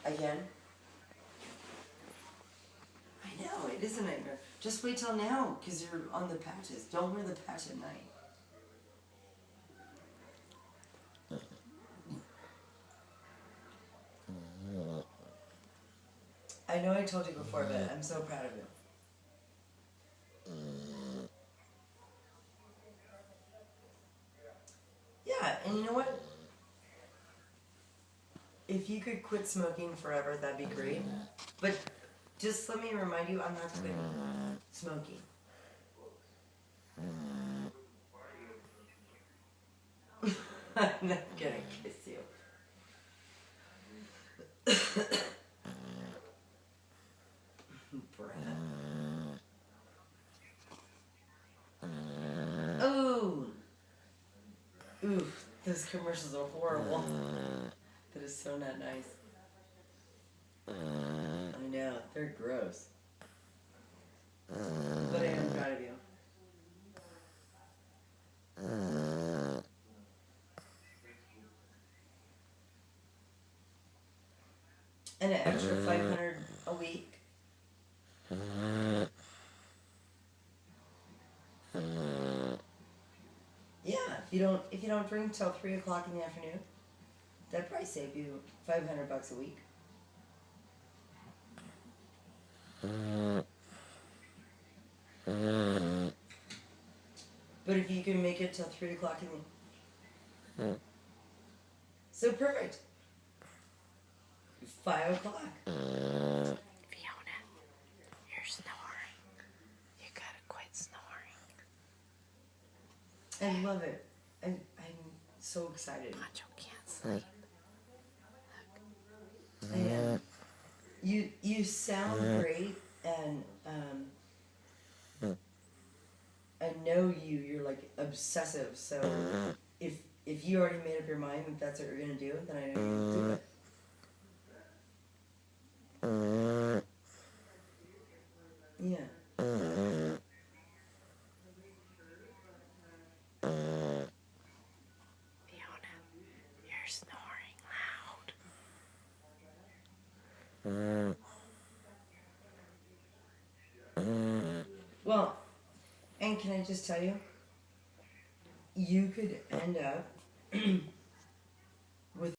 Again? I know, it is a nightmare. Just wait till now, because you're on the patches. Don't wear the patch at night. I know I told you before, but I'm so proud of you. Yeah, and you know what? If you could quit smoking forever, that'd be great. But just let me remind you, I'm not quitting smoking. I'm not gonna kiss you. Brad. Oh! Oof, those commercials are horrible. That is so not nice. I know, they're gross. But I am proud of you. And an extra $500 a week. Yeah, if you don't drink till 3 o'clock in the afternoon, that'd probably save you $500 a week. But if you can make it till 3 o'clock in the... So perfect. 5 o'clock. Fiona, you're snoring. You gotta quit snoring. I love it. I'm so excited. Pancho can't sleep. I am. You sound great, and I know you're like obsessive, so if you already made up your mind that that's what you're gonna do, then I know you're gonna do it. Yeah. Fiona, you're snoring loud. Well, and can I just tell you, you could end up